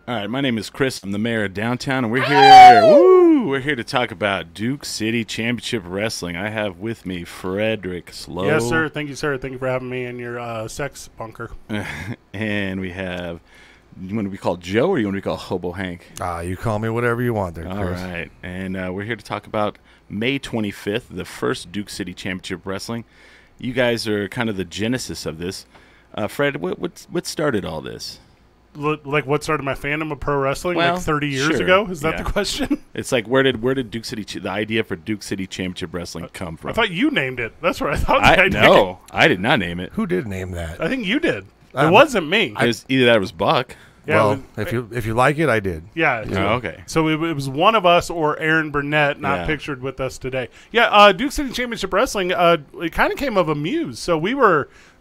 All right, my name is Chris. I'm the mayor of downtown, and we're here. Woo! We're here to talk about Duke City Championship Wrestling. I have with me Frederick Slow. Yes, sir. Thank you, sir. Thank you for having me in your sex bunker. And we have. You want to be called Joe, or you want to be called Hobo Hank? You call me whatever you want there, Chris. All right, and we're here to talk about May 25th, the first Duke City Championship Wrestling. You guys are kind of the genesis of this. Fred, what started all this? Like what started my fandom of pro wrestling Well, like 30 years sure, ago? Is that yeah. the question? It's like where did Duke City the idea for Duke City Championship Wrestling come from? I thought you named it. That's what I thought. The idea. No, I did not name it. Who did name that? I think you did. It wasn't me. Either that or it was Buck. Yeah, well, if you like it, I did. Yeah. Oh, okay. So it was one of us or Aaron Burnett, not Yeah. pictured with us today. Yeah, Duke City Championship Wrestling, it kind of came of a muse. So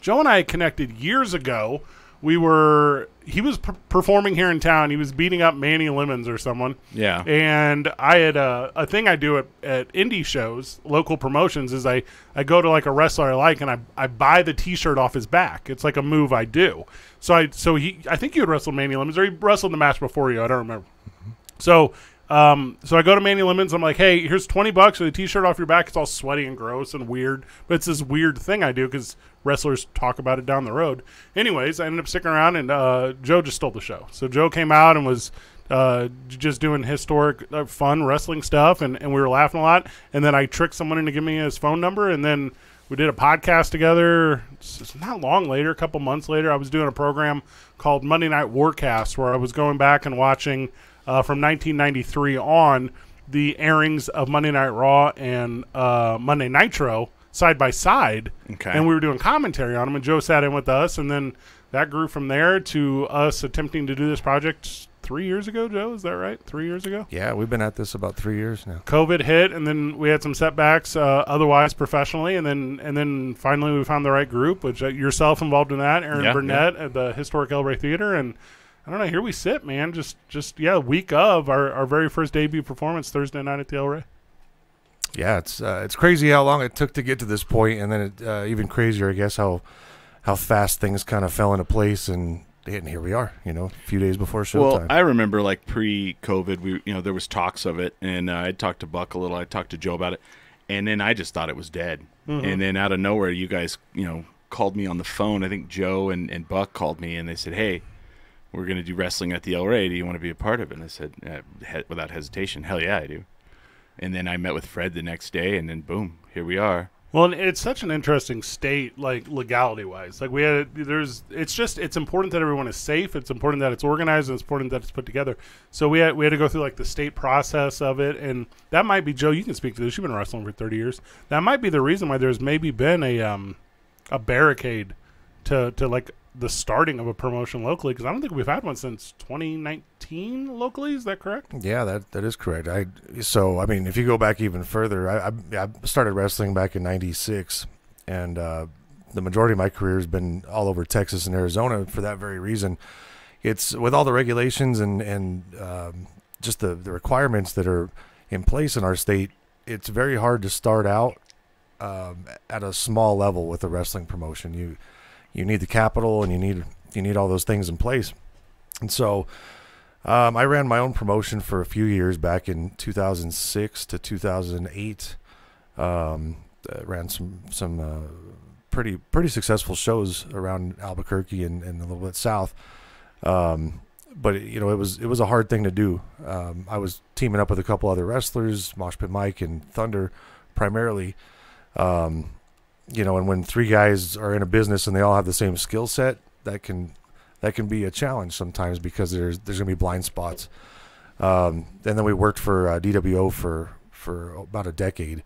Joe and I connected years ago. He was performing here in town. He was beating up Manny Lemons or someone. Yeah. And I had a thing I do at indie shows, local promotions, is I go to like a wrestler I like and I buy the T-shirt off his back. It's like a move I do. So I think you had wrestled Manny Lemons, or he wrestled the match before you. I don't remember. So I go to Manny Lemons. I'm like, hey, here's $20 for the T-shirt off your back. It's all sweaty and gross and weird, but it's this weird thing I do because wrestlers talk about it down the road. Anyways, I ended up sticking around, and Joe just stole the show. So Joe came out and was just doing historic, fun wrestling stuff, and we were laughing a lot. And then I tricked someone into giving me his phone number, and then we did a podcast together. It's not long later, a couple months later, I was doing a program called Monday Night Warcast, where I was going back and watching from 1993 on the airings of Monday Night Raw and Monday Nitro side by side. Okay. And we were doing commentary on them, and Joe sat in with us, and then that grew from there to us attempting to do this project 3 years ago, Joe. Is that right? 3 years ago? Yeah, we've been at this about 3 years now. COVID hit, and then we had some setbacks otherwise professionally, and then finally we found the right group, which yourself involved in that, Aaron Burnett at the Historic El Rey Theater, and I don't know, here we sit, man. Just week of our very first debut performance Thursday night at the El Rey. Yeah, it's crazy how long it took to get to this point, and then even crazier, I guess, how fast things kind of fell into place, and here we are, a few days before showtime. Well, I remember like pre-COVID, there was talks of it, and I talked to Buck a little. I talked to Joe about it, and then I just thought it was dead. Mm-hmm. And then out of nowhere, you guys, called me on the phone. I think Joe and Buck called me, and they said, "Hey, we're going to do wrestling at the El Rey. Do you want to be a part of it?" And I said, without hesitation, "Hell yeah, I do." And then I met with Fred the next day, and then boom, here we are. Well, and it's such an interesting state, like legality-wise. Like it's important that everyone is safe. It's important that it's organized, and it's important that it's put together. So we had to go through like the state process of it, and that might be, Joe, you can speak to this. You've been wrestling for 30 years. That might be the reason why there's maybe been a barricade to like the starting of a promotion locally, because I don't think we've had one since 2019 locally. Is that correct? Yeah, that is correct. If you go back even further, I started wrestling back in '96, and the majority of my career has been all over Texas and Arizona for that very reason. It's with all the regulations and just the requirements that are in place in our state, it's very hard to start out at a small level with a wrestling promotion. You need the capital, and you need all those things in place. And so I ran my own promotion for a few years back in 2006 to 2008. Ran some pretty successful shows around Albuquerque and a little bit south. But it was a hard thing to do. I was teaming up with a couple other wrestlers, Mosh Pit Mike and Thunder primarily. And when three guys are in a business and they all have the same skill set, that can be a challenge sometimes, because there's going to be blind spots. And then we worked for DCW for about a decade,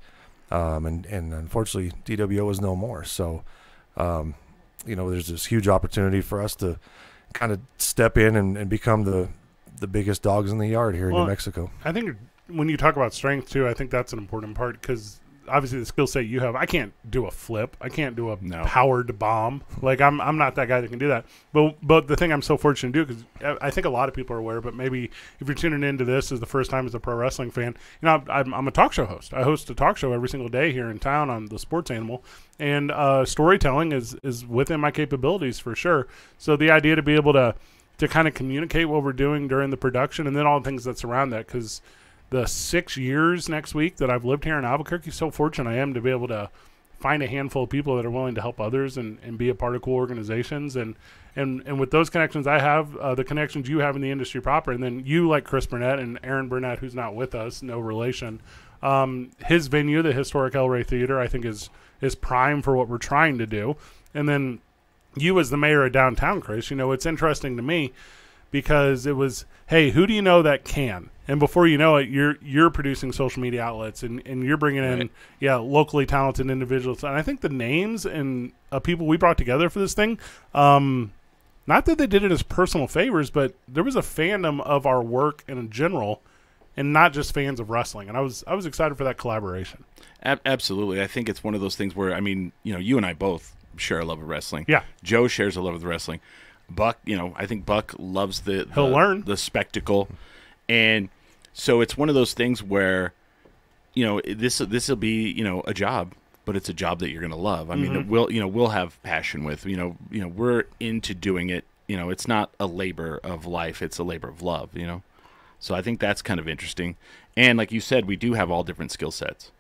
and unfortunately DCW is no more. So there's this huge opportunity for us to kind of step in and become the biggest dogs in the yard here in New Mexico. I think when you talk about strength too, I think that's an important part, because obviously the skill set you have. I can't do a flip. I can't do a No. powered bomb. Like I'm not that guy that can do that. But the thing I'm so fortunate to do, because I think a lot of people are aware, but maybe if you're tuning into this as the first time as a pro wrestling fan, I'm a talk show host. I host a talk show every single day here in town on the Sports Animal, and storytelling is within my capabilities for sure. So the idea to be able to kind of communicate what we're doing during the production, and then all the things that surround that, because the 6 years next week that I've lived here in Albuquerque, so fortunate I am to be able to find a handful of people that are willing to help others and be a part of cool organizations. And with those connections I have, the connections you have in the industry proper, and then you like Chris Burnett and Aaron Burnett, who's not with us, no relation. His venue, the historic El Rey Theater, I think is prime for what we're trying to do. And then you as the mayor of downtown, Chris, it's interesting to me because it was, hey, who do you know that can? And before you know it, you're producing social media outlets and you're bringing in, locally talented individuals. And I think the names and people we brought together for this thing, not that they did it as personal favors, but there was a fandom of our work in general and not just fans of wrestling. And I was excited for that collaboration. Absolutely. I think it's one of those things where, you and I both share a love of wrestling. Yeah. Joe shares a love of the wrestling. Buck, I think Buck loves He'll learn the spectacle. And so it's one of those things where, this will be, a job, but it's a job that you're going to love. I mean, we'll have passion with, we're into doing it. It's not a labor of life. It's a labor of love, So I think that's kind of interesting. And like you said, we do have all different skill sets.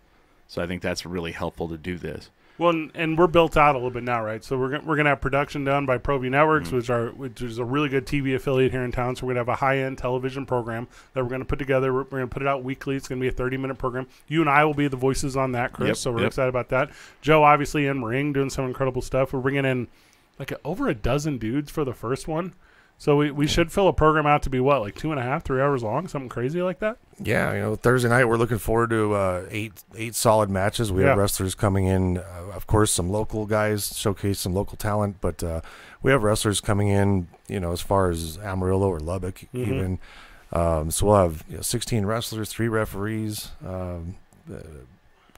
So I think that's really helpful to do this. Well, and we're built out a little bit now, right? So we're gonna have production done by ProView Networks, which is a really good TV affiliate here in town. So we're gonna have a high-end television program that we're gonna put together. We're gonna put it out weekly. It's gonna be a 30-minute program. You and I will be the voices on that, Chris. So we're excited about that. Joe, obviously, in ring doing some incredible stuff. We're bringing in over a dozen dudes for the first one. So we should fill a program out to be what, like 2.5, 3 hours long, something crazy like that? Yeah, Thursday night we're looking forward to eight solid matches. We have wrestlers coming in, of course, some local guys, showcase some local talent, but we have wrestlers coming in, as far as Amarillo or Lubbock even. So we'll have 16 wrestlers, 3 referees, a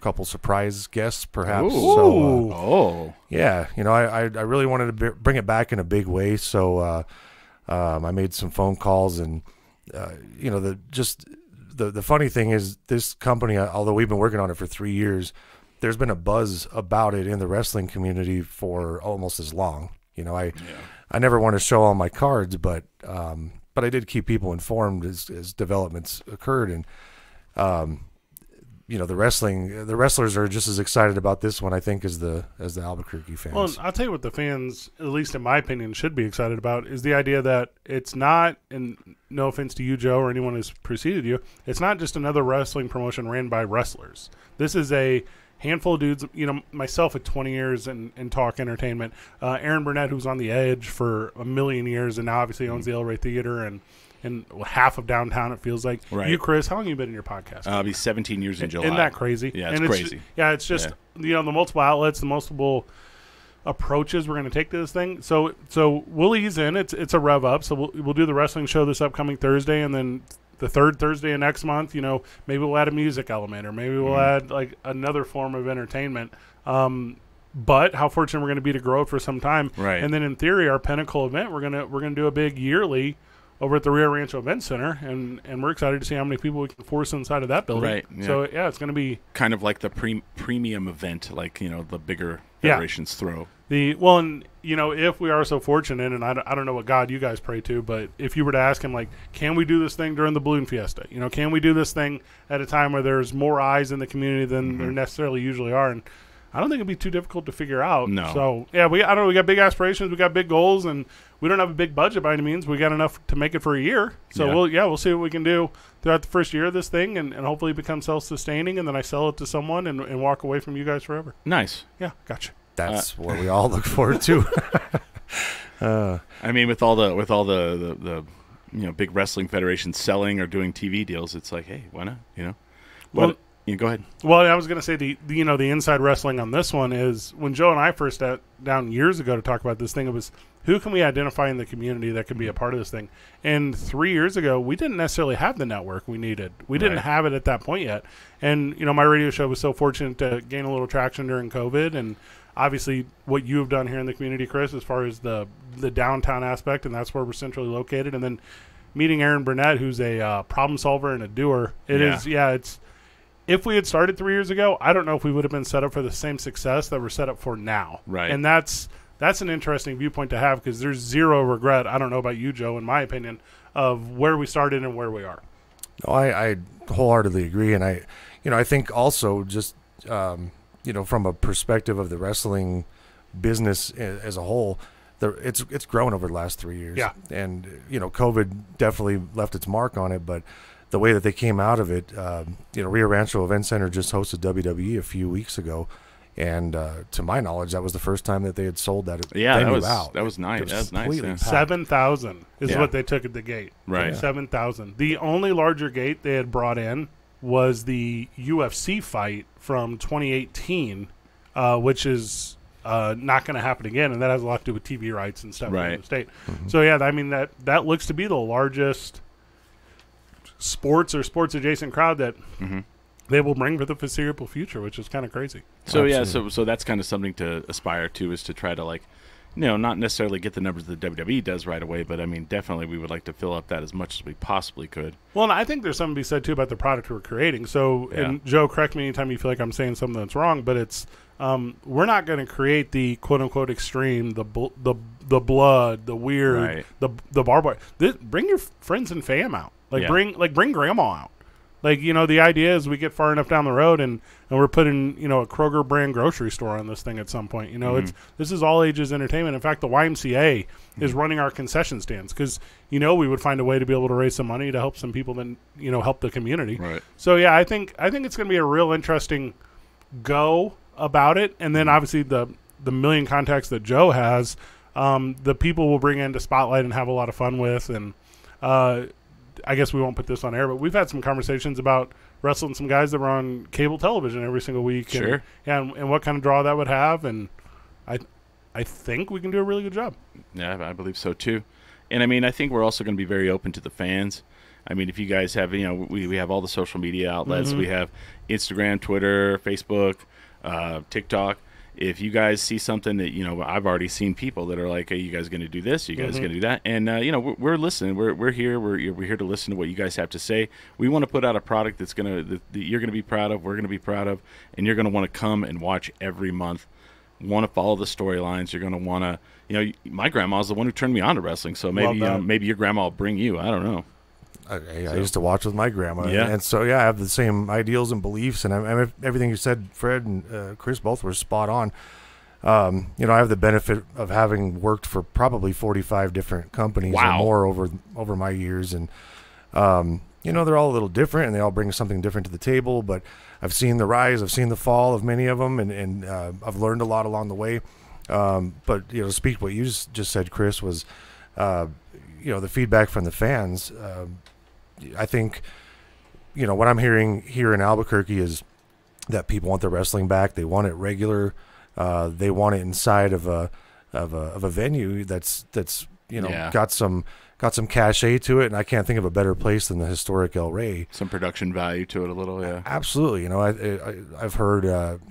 couple surprise guests perhaps. Ooh. So, yeah, I really wanted to bring it back in a big way, so I made some phone calls, and the funny thing is, this company, although we've been working on it for 3 years, there's been a buzz about it in the wrestling community for almost as long. I never want to show all my cards, but I did keep people informed as developments occurred, and the wrestlers are just as excited about this one, I think, as the Albuquerque fans. Well, I'll tell you what the fans, at least in my opinion, should be excited about is the idea that it's not, and no offense to you, Joe, or anyone who's preceded you, it's not just another wrestling promotion ran by wrestlers. This is a handful of dudes, myself at 20 years in talk entertainment, Aaron Burnett, who's on the edge for a million years and now obviously owns the El Rey Theater and half of downtown, it feels like. Right. You, Chris, how long have you been in your podcast? I'll be 17 years in July. Isn't that crazy? Yeah, it's crazy. It's just, the multiple outlets, the multiple approaches we're going to take to this thing. So we'll ease in. It's a rev up. So we'll do the wrestling show this upcoming Thursday, and then the third Thursday of next month, maybe we'll add a music element, or maybe we'll add like another form of entertainment. But how fortunate we're going to be to grow it for some time. Right. And then in theory, our pinnacle event, we're gonna do a big yearly over at the Rio Rancho Event Center, and we're excited to see how many people we can force inside of that building. Right. Yeah. So it's going to be kind of like the premium event, like the bigger federations throw. If we are so fortunate, and I don't know what God you guys pray to, but if you were to ask him, like, can we do this thing during the Balloon Fiesta? Can we do this thing at a time where there's more eyes in the community than there necessarily usually are? And I don't think it'd be too difficult to figure out. No. So we got big aspirations, we got big goals, and we don't have a big budget by any means. We got enough to make it for a year. So we'll see what we can do throughout the first year of this thing, and hopefully become self-sustaining, and then I sell it to someone and walk away from you guys forever. Nice. Yeah, gotcha. That's what we all look forward to. I mean, with all the big wrestling federations selling or doing TV deals, it's like, hey, why not? go ahead. Well, I was going to say the inside wrestling on this one is when Joe and I first sat down years ago to talk about this thing, it was who can we identify in the community that can be a part of this thing? And 3 years ago, we didn't necessarily have the network we needed. We didn't have it at that point yet. And, my radio show was so fortunate to gain a little traction during COVID. And obviously what you have done here in the community, Chris, as far as the downtown aspect, and that's where we're centrally located. And then meeting Aaron Burnett, who's a problem solver and a doer. It's if we had started 3 years ago, I don't know if we would have been set up for the same success that we're set up for now. Right. And that's an interesting viewpoint to have because there's zero regret, I don't know about you, Joe, in my opinion, of where we started and where we are. No, I wholeheartedly agree. And I think also just, from a perspective of the wrestling business as a whole, it's grown over the last 3 years. Yeah. And, COVID definitely left its mark on it, but the way that they came out of it, Rio Rancho Event Center just hosted WWE a few weeks ago. And to my knowledge, that was the first time that they had sold that venue out. That was nice. That was nice. Yeah. 7,000 is what they took at the gate. Right. 7,000. The only larger gate they had brought in was the UFC fight from 2018, which is not going to happen again, and that has a lot to do with TV rights and stuff in the state. Mm-hmm. So, yeah, I mean, that looks to be the largest sports or sports-adjacent crowd that they will bring for the foreseeable future, which is kind of crazy. So, so that's kind of something to aspire to, is to try to, not necessarily get the numbers that WWE does right away, but, I mean, definitely we would like to fill up that as much as we possibly could. Well, and I think there's something to be said, too, about the product we're creating. So, and Joe, correct me anytime you feel like I'm saying something that's wrong, but it's we're not going to create the quote-unquote extreme, the blood, the weird, the barbed wire. Bring your friends and fam out. Bring grandma out. The idea is we get far enough down the road and we're putting, a Kroger brand grocery store on this thing at some point. This is all ages entertainment. In fact, the YMCA is running our concession stands because, we would find a way to be able to raise some money to help some people that, help the community. Right. So, yeah, I think it's going to be a real interesting go about it. And then obviously the million contacts that Joe has, the people will bring into Spotlight and have a lot of fun with. And, I guess we won't put this on air, but we've had some conversations about wrestling some guys that were on cable television every single week. Sure. And what kind of draw that would have. And I think we can do a really good job. Yeah, I believe so too. And I mean, I think we're also going to be very open to the fans. I mean, if you guys have, we have all the social media outlets. Mm-hmm. We have Instagram, Twitter, Facebook, TikTok. If you guys see something that, I've already seen people that are like, hey, you guys going to do this? You guys going to do that? And, we're listening. We're here. We're here to listen to what you guys have to say. We want to put out a product that's that you're going to be proud of, we're going to be proud of, and you're going to want to come and watch every month, want to follow the storylines. You're going to want to, my grandma's the one who turned me on to wrestling, so maybe maybe your grandma will bring you. I don't know. I used to watch with my grandma, and so I have the same ideals and beliefs, and everything you said, Fred and Chris, both were spot on. I have the benefit of having worked for probably 45 different companies or more over my years, and they're all a little different, and they all bring something different to the table. But I've seen the rise, I've seen the fall of many of them, and I've learned a lot along the way. But to speak what you just said, Chris, was the feedback from the fans. I think, what I'm hearing here in Albuquerque is that people want their wrestling back. They want it regular. They want it inside of a venue that's got some cachet to it. And I can't think of a better place than the historic El Rey. Some production value to it a little, yeah. Absolutely. I've heard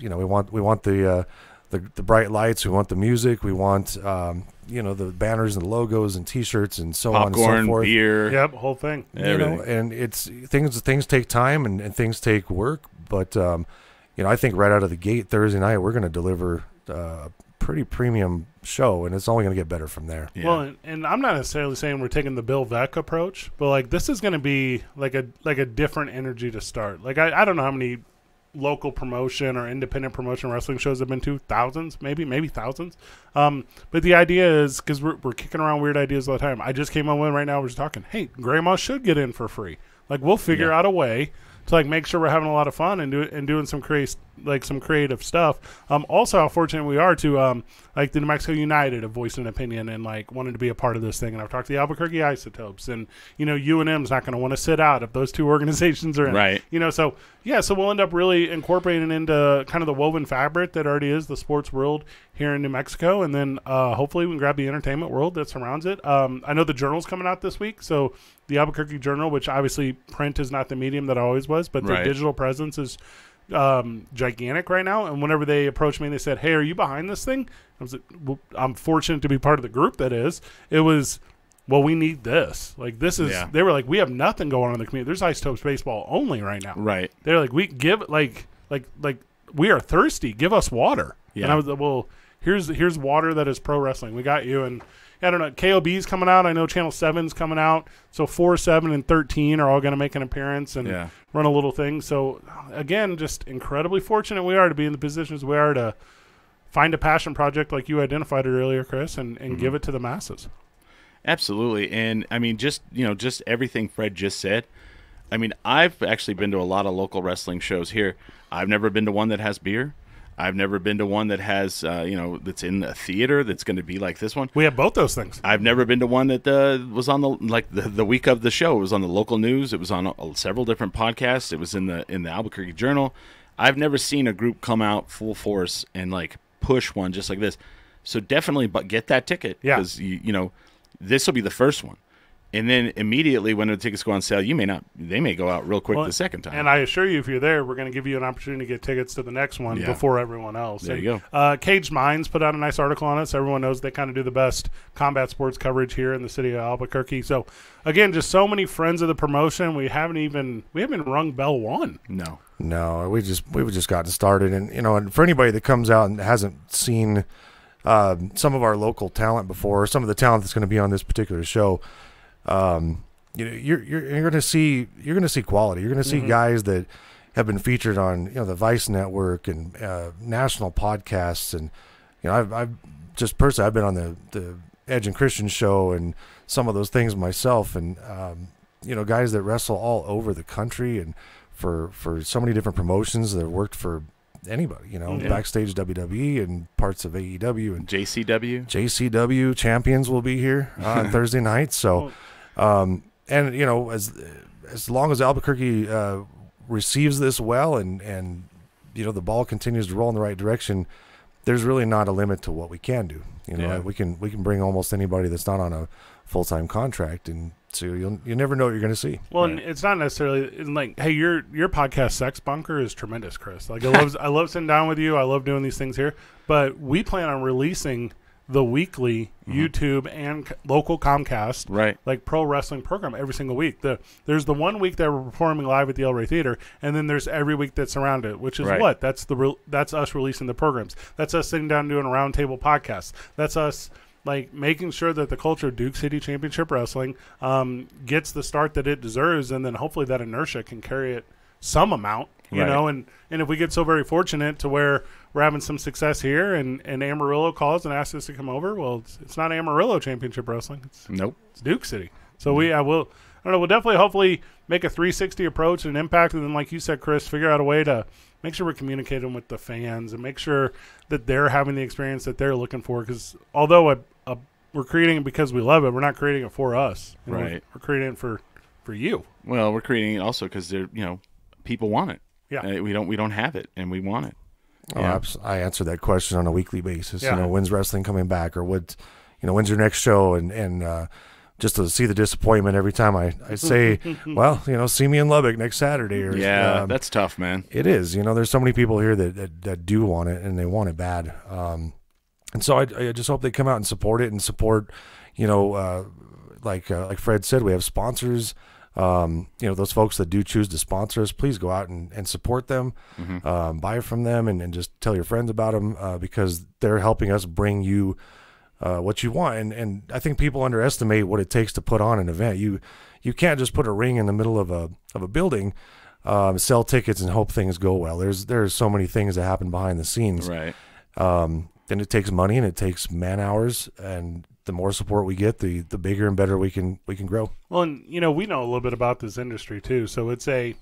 we want the bright lights. We want the music. We want the banners and the logos and T-shirts and so on and so forth. Beer, yep, whole thing. And it's things take time and things take work. But I think right out of the gate Thursday night we're going to deliver a pretty premium show, and it's only going to get better from there. Yeah. Well, and I'm not necessarily saying we're taking the Bill Veck approach, but this is going to be like a different energy to start. I don't know how many local promotion or independent promotion wrestling shows I've been to, thousands, maybe thousands. But the idea is, because we're kicking around weird ideas all the time. I just came on one right now. We're just talking, hey, grandma should get in for free. We'll figure out a way to make sure we're having a lot of fun and doing some like some creative stuff. Also, how fortunate we are to like the New Mexico United have voiced an opinion and like wanted to be a part of this thing. And I've talked to the Albuquerque Isotopes, and UNM's not going to want to sit out if those two organizations are in. Right. So we'll end up really incorporating into kind of the woven fabric that already is the sports world here in New Mexico, and then hopefully we can grab the entertainment world that surrounds it. I know the Journal's coming out this week, so the Albuquerque Journal, which obviously print is not the medium that it always was, but their digital presence is gigantic right now. And whenever they approached me and they said, "Hey, are you behind this thing?" I was like, well, I'm fortunate to be part of the group that is. It was, well, we need this. Like, this is, they were like, we have nothing going on in the community. There's Isotopes baseball only right now. Right. They're like, we give, like, we are thirsty. Give us water. Yeah. And I was like, well, here's water that is pro wrestling. We got you. And I don't know, KOB's coming out. I know Channel 7's coming out. So 4, 7, and 13 are all going to make an appearance and run a little thing. So, again, just incredibly fortunate we are to be in the positions we are to find a passion project like you identified it earlier, Chris, and give it to the masses. Absolutely. And, I mean, just everything Fred just said. I mean, I've actually been to a lot of local wrestling shows here. I've never been to one that has beer. I've never been to one that has, that's in a theater that's going to be like this one. We have both those things. I've never been to one that was on the week of the show. It was on the local news. It was on several different podcasts. It was in the Albuquerque Journal. I've never seen a group come out full force and like push one just like this. So definitely, but get that ticket because this will be the first one. And then immediately when the tickets go on sale, they may go out real quick the second time. And I assure you, if you're there, we're going to give you an opportunity to get tickets to the next one before everyone else. There you go. Caged Minds put out a nice article on it, so everyone knows they kind of do the best combat sports coverage here in the city of Albuquerque. So, again, just so many friends of the promotion. We haven't rung bell one. No, we've just gotten started. And, and for anybody that comes out and hasn't seen some of our local talent before, or some of the talent that's going to be on this particular show, you're going to see quality. You're going to see guys that have been featured on the Vice Network and national podcasts, and I've just personally I've been on the Edge and Christian show and some of those things myself, and guys that wrestle all over the country and for so many different promotions that have worked for anybody, backstage WWE and parts of AEW and JCW champions will be here on Thursday night. So, and as long as Albuquerque receives this well and the ball continues to roll in the right direction, there's really not a limit to what we can do. We can bring almost anybody that's not on a full-time contract, and so you never know what you're going to see. Well, and it's not necessarily like, hey, your podcast Sex Bunker is tremendous, Chris. Like I love sitting down with you. I love doing these things here, but we plan on releasing the weekly YouTube and local Comcast like pro wrestling program every single week. There's the 1 week that we're performing live at the El Rey Theater, and then there's every week that's around it, which is that's us releasing the programs. That's us sitting down doing a roundtable podcast. That's us like making sure that the culture of Duke City Championship Wrestling gets the start that it deserves, and then hopefully that inertia can carry it some amount, you know, and if we get so very fortunate to where we're having some success here and Amarillo calls and asks us to come over, well, it's not Amarillo Championship Wrestling. It's Duke City. So we'll definitely hopefully make a 360 approach and impact, and then like you said, Chris, figure out a way to make sure we're communicating with the fans and make sure that they're having the experience that they're looking for, because although we're creating it because we love it, we're not creating it for us. We're creating it for you. Well, we're creating it also because they're people want it. Yeah, we don't have it, and we want it. I answer that question on a weekly basis. When's wrestling coming back, or when's your next show, and just to see the disappointment every time I say, well, see me in Lubbock next Saturday. Or, that's tough, man. It is. There's so many people here that do want it, and they want it bad. And so I just hope they come out and support it, and support, like Fred said, we have sponsors. Those folks that do choose to sponsor us, please go out and support them, buy from them, and just tell your friends about them, because they're helping us bring you what you want. And I think people underestimate what it takes to put on an event. You can't just put a ring in the middle of a building, sell tickets and hope things go well. There's so many things that happen behind the scenes. Right. And it takes money and it takes man hours, and the more support we get, the bigger and better we can grow. Well, and we know a little bit about this industry too, so it's an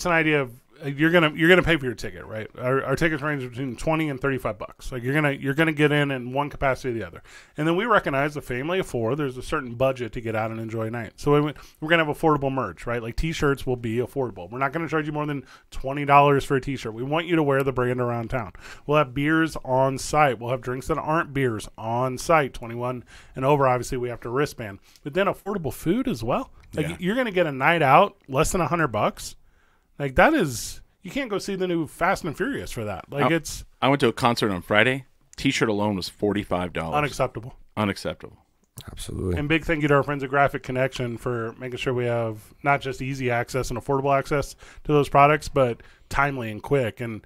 idea of you're gonna pay for your ticket, right? Our tickets range between $20 and $35. Like you're gonna get in one capacity or the other, and then we recognize a family of 4. There's a certain budget to get out and enjoy a night, so we're gonna have affordable merch, right? Like T-shirts will be affordable. We're not gonna charge you more than $20 for a T-shirt. We want you to wear the brand around town. We'll have beers on site. We'll have drinks that aren't beers on site. 21 and over, obviously, we have to wristband, but then affordable food as well. Like you're gonna get a night out less than $100. Like that is, you can't go see the new Fast and Furious for that. Like I went to a concert on Friday. T-shirt alone was $45. Unacceptable. Unacceptable. Absolutely. And big thank you to our friends at Graphic Connection for making sure we have not just easy access and affordable access to those products, but timely and quick. And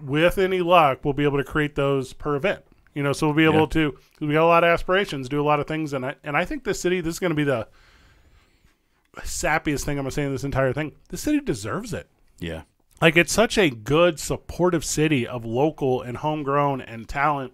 with any luck, we'll be able to create those per event. You know, so we'll be able to. We got a lot of aspirations, do a lot of things, and I think this city. This is going to be the sappiest thing I'm going to say in this entire thing. The city deserves it. Yeah. Like, it's such a good, supportive city of local and homegrown and talent.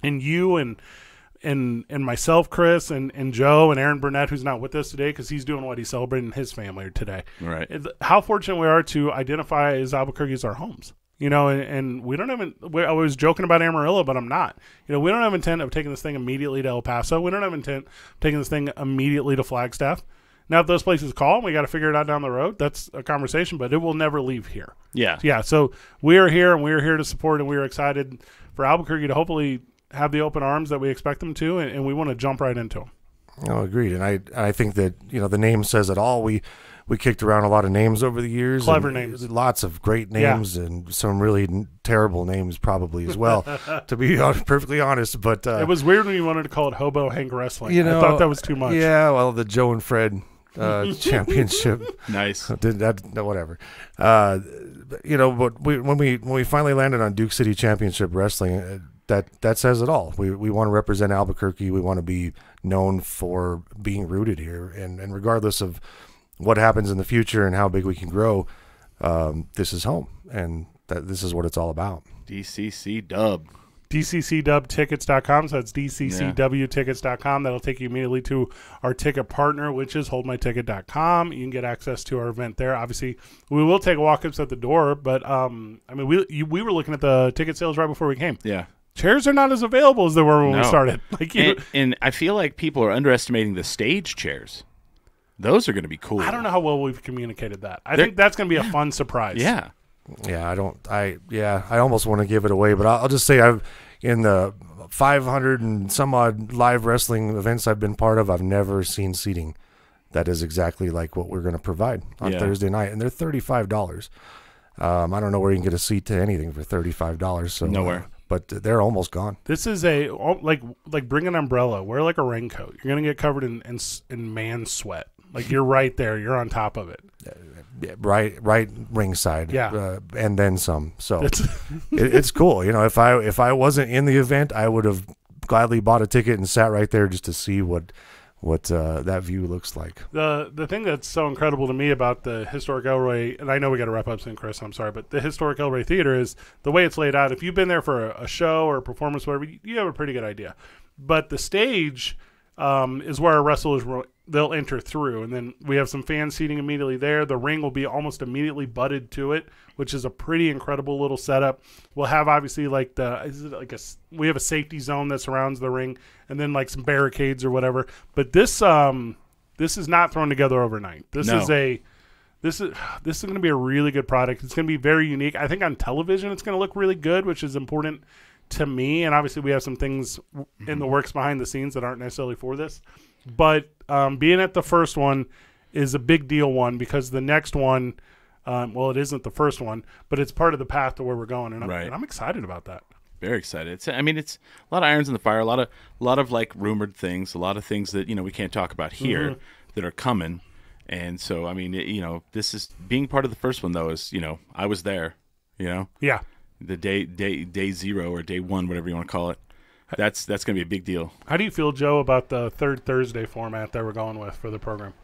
And you and myself, Chris, and Joe and Aaron Burnett, who's not with us today because he's doing what he's celebrating his family today. Right. How fortunate we are to identify as Albuquerque as our homes. You know, and we don't have. I was joking about Amarillo, but I'm not. You know, we don't have intent of taking this thing immediately to El Paso. We don't have intent of taking this thing immediately to Flagstaff. Now, if those places call and we got to figure it out down the road, that's a conversation, but it will never leave here. Yeah. Yeah. So we are here, and we are here to support, and we are excited for Albuquerque to hopefully have the open arms that we expect them to, and we want to jump right into them. Oh, agreed. And I think that, you know, the name says it all. We kicked around a lot of names over the years. Clever names. Lots of great names and some really terrible names probably as well, to be perfectly honest. But it was weird when you wanted to call it Hobo Hank Wrestling. You know, I thought that was too much. Yeah, well, the Joe and Fred championship. Nice. Did that? No, whatever. You know, but when we finally landed on Duke City Championship Wrestling, that says it all. We want to represent Albuquerque. We want to be known for being rooted here, and regardless of what happens in the future and how big we can grow, this is home, and this is what it's all about. DCC Dub. DCCWtickets.com. So that's DCCWtickets.com. That'll take you immediately to our ticket partner, which is HoldMyTicket.com. You can get access to our event there. Obviously, we will take walk-ups at the door, but I mean, we were looking at the ticket sales right before we came. Yeah. Chairs are not as available as they were when we started. Like and I feel like people are underestimating the stage chairs. Those are going to be cool. I don't know how well we've communicated that. I think that's going to be a fun surprise. Yeah. Yeah, I almost want to give it away, but I'll just say in the 500 and some odd live wrestling events I've been part of, I've never seen seating that is exactly like what we're going to provide on Thursday night, and they're $35. I don't know where you can get a seat to anything for $35. So nowhere. But they're almost gone. This is like bring an umbrella, wear like a raincoat. You're gonna get covered in man sweat. Like you're right there, you're on top of it. Right ringside. Yeah, and then some. So it's cool. You know, if I wasn't in the event, I would have gladly bought a ticket and sat right there just to see what that view looks like. The thing that's so incredible to me about the historic Elroy, and I know we got to wrap up soon, Chris, I'm sorry, but the historic Elroy Theater is the way it's laid out. If you've been there for a show or a performance, whatever, you have a pretty good idea. But the stage is where our wrestlers they'll enter through, and then we have some fan seating immediately there. The ring will be almost immediately butted to it, which is a pretty incredible little setup. We'll have obviously we have a safety zone that surrounds the ring, and then like some barricades or whatever. But this is not thrown together overnight. This is going to be a really good product. It's going to be very unique. I think on television it's going to look really good, which is important to me. And obviously we have some things in the works behind the scenes that aren't necessarily for this. But being at the first one is a big deal because the next one, it isn't the first one, but it's part of the path to where we're going. And I'm excited about that. Very excited. It's a lot of irons in the fire, a lot of like rumored things, a lot of things that, we can't talk about here that are coming. And so, this is being part of the first one though is, I was there, Yeah. The day zero or day one, whatever you want to call it. That's going to be a big deal. How do you feel, Joe, about the third Thursday format that we're going with for the program?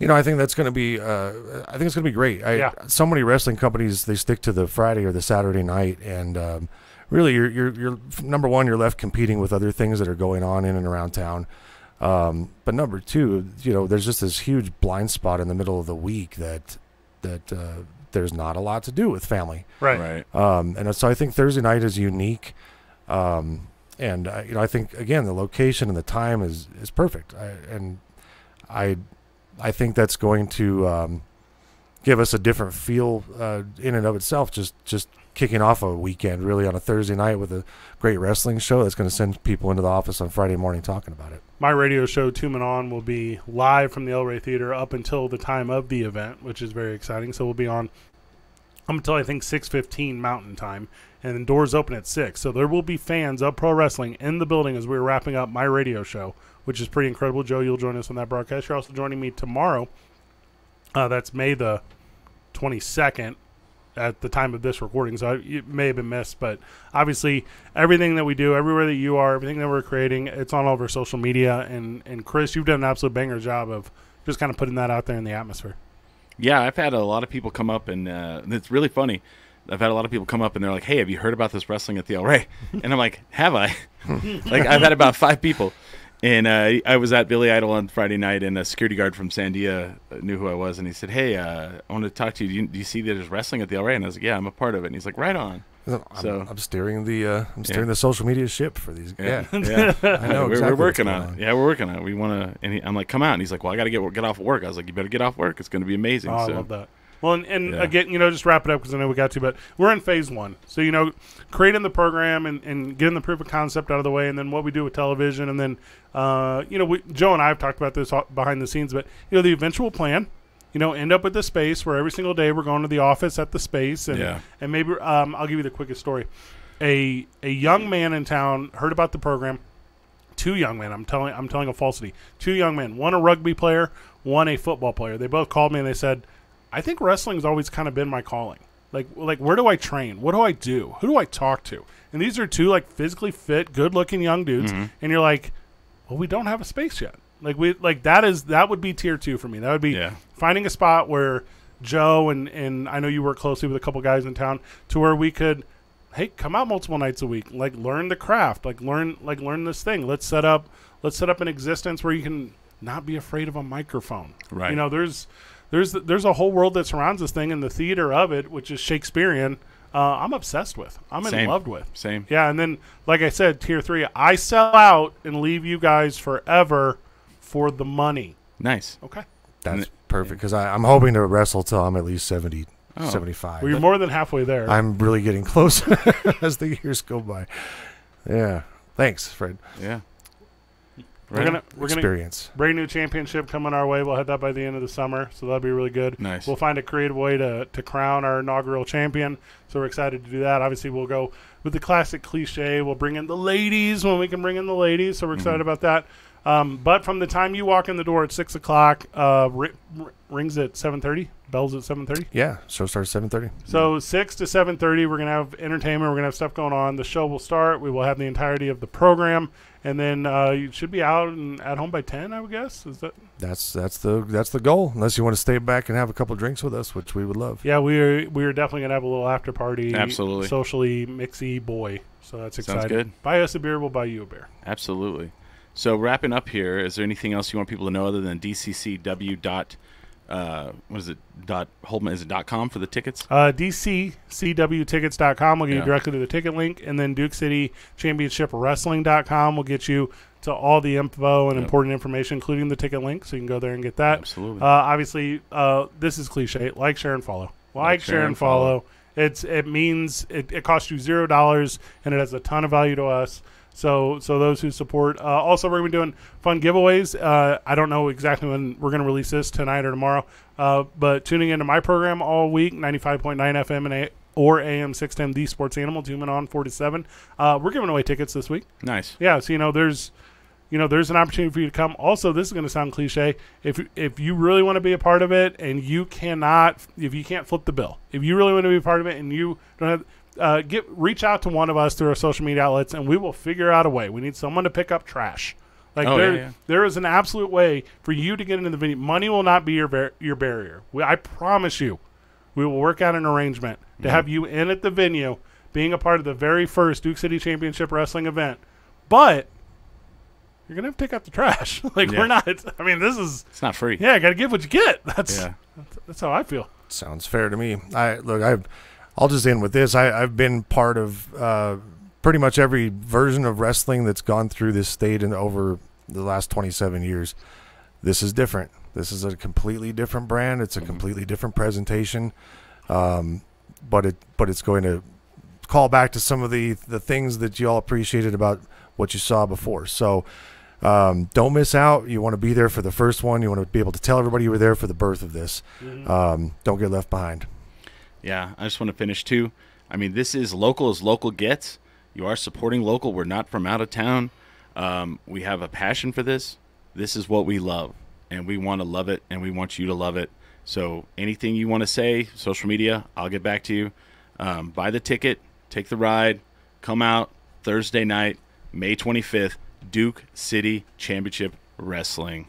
I think that's going to be. I think it's going to be great. So many wrestling companies, they stick to the Friday or the Saturday night, and really, you're number one, you're left competing with other things that are going on in and around town. But number two, there's just this huge blind spot in the middle of the week that there's not a lot to do with family. Right. And so I think Thursday night is unique. And I think again the location and the time is perfect. I think that's going to give us a different feel in and of itself. Just kicking off a weekend really on a Thursday night with a great wrestling show that's going to send people into the office on Friday morning talking about it. My radio show, Two Men On, will be live from the El Rey Theater up until the time of the event, which is very exciting. So we'll be on until I think 6:15 Mountain Time, and then doors open at 6. So there will be fans of pro wrestling in the building as we're wrapping up my radio show, which is pretty incredible. Joe, you'll join us on that broadcast. You're also joining me tomorrow. That's May the 22nd. At the time of this recording, so it may have been missed, but obviously everything that we do, everywhere that you are, everything that we're creating, it's on all of our social media, and Chris, you've done an absolute banger job of just kind of putting that out there in the atmosphere. Yeah, I've had a lot of people come up, and it's really funny. I've had a lot of people come up, and they're like, hey, have you heard about this wrestling at the El Rey? And I'm like, have I? Like, I've had about 5 people. And I was at Billy Idol on Friday night, and a security guard from Sandia knew who I was, and he said, hey, I want to talk to you. Do you see that there's wrestling at the El Rey? And I was like, yeah, I'm a part of it. And he's like, right on. I'm steering the social media ship for these guys. Yeah. I know exactly we're working on it. Yeah, we're working on it. We want to, and I'm like, come out. And he's like, well, I got to get off of work. I was like, you better get off work. It's going to be amazing. Oh, I love that. Well, and again, just wrap it up because I know we got to, but we're in phase 1. So, creating the program and getting the proof of concept out of the way, and then what we do with television. And then, Joe and I have talked about this behind the scenes, but, the eventual plan, end up with the space where every single day we're going to the office at the space. And maybe I'll give you the quickest story. A young man in town heard about the program. 2 young men. I'm telling a falsity. 2 young men. One a rugby player, one a football player. They both called me and they said, I think wrestling's always kind of been my calling. Like where do I train? What do I do? Who do I talk to? And these are 2 physically fit, good-looking young dudes. Mm-hmm. And you're like, well, we don't have a space yet. That would be tier 2 for me. That would be finding a spot where Joe and I know you work closely with a couple guys in town to where we could, hey, come out multiple nights a week, learn the craft, learn this thing. Let's set up an existence where you can not be afraid of a microphone. Right. There's a whole world that surrounds this thing, and the theater of it, which is Shakespearean, I'm obsessed with. I'm in love with. Same. Yeah, and then, like I said, tier 3, I sell out and leave you guys forever for the money. Nice. Okay. That's perfect, because I'm hoping to wrestle till I'm at least 70, 75. Well, you're more than halfway there. I'm really getting close as the years go by. Yeah. Thanks, Fred. Yeah. We're gonna experience. Brand new championship coming our way. We'll have that by the end of the summer, so that'll be really good. Nice. We'll find a creative way to crown our inaugural champion, so we're excited to do that. Obviously, we'll go with the classic cliche. We'll bring in the ladies when we can bring in the ladies, so we're excited about that. But from the time you walk in the door at 6 o'clock, rings at 7:30, bells at 7:30. Yeah, show starts at 7:30. So 6 to 7:30, we're gonna have entertainment. We're gonna have stuff going on. The show will start. We will have the entirety of the program, and then you should be out and at home by 10. I would guess. Is that? That's the goal. Unless you want to stay back and have a couple drinks with us, which we would love. Yeah, we are definitely gonna have a little after party. Absolutely. Socially mixy boy. So that's exciting. Sounds good. Buy us a beer. We'll buy you a beer. Absolutely. So wrapping up here, is there anything else you want people to know other than DCCW .com for the tickets? DCCWtickets.com will get you directly to the ticket link, and then Duke City Championship Wrestling.com will get you to all the info and important information, including the ticket link, so you can go there and get that. Absolutely. Obviously, this is cliche. Like, share, and follow. Like, share, and follow. It means it costs you $0, and it has a ton of value to us. So those who support. Also, we're going to be doing fun giveaways. I don't know exactly when we're going to release this, tonight or tomorrow. But tuning into my program all week, 95.9 FM or AM 610, The Sports Animal, 2 Men On, 4 to 7. We're giving away tickets this week. Nice. Yeah, so there's an opportunity for you to come. Also, this is going to sound cliche. If you really want to be a part of it and if you can't flip the bill, if you really want to be a part of it and you don't have, reach out to one of us through our social media outlets, and we will figure out a way. We need someone to pick up trash. There is an absolute way for you to get into the venue. Money will not be your barrier. I promise you, we will work out an arrangement to have you in at the venue, being a part of the very first Duke City Championship Wrestling event. But you're gonna have to take out the trash. Like Yeah. we're not. I mean, this is It's not free. yeah. Got to give what you get. That's Yeah. that's how I feel. Sounds fair to me. I'll just end with this. I've been part of pretty much every version of wrestling that's gone through this state in over the last 27 years. This is different. This is a completely different brand. It's a completely different presentation, but it's going to call back to some of the things that you all appreciated about what you saw before. So don't miss out. You want to be there for the first one. You want to be able to tell everybody you were there for the birth of this. Don't get left behind. Yeah, I just want to finish too. I mean, this is local as local gets. You are supporting local. We're not from out of town. We have a passion for this. This is what we love, and we want to love it, and we want you to love it. So anything you want to say, social media, I'll get back to you. Buy the ticket, take the ride, come out Thursday night, May 25th, Duke City Championship Wrestling.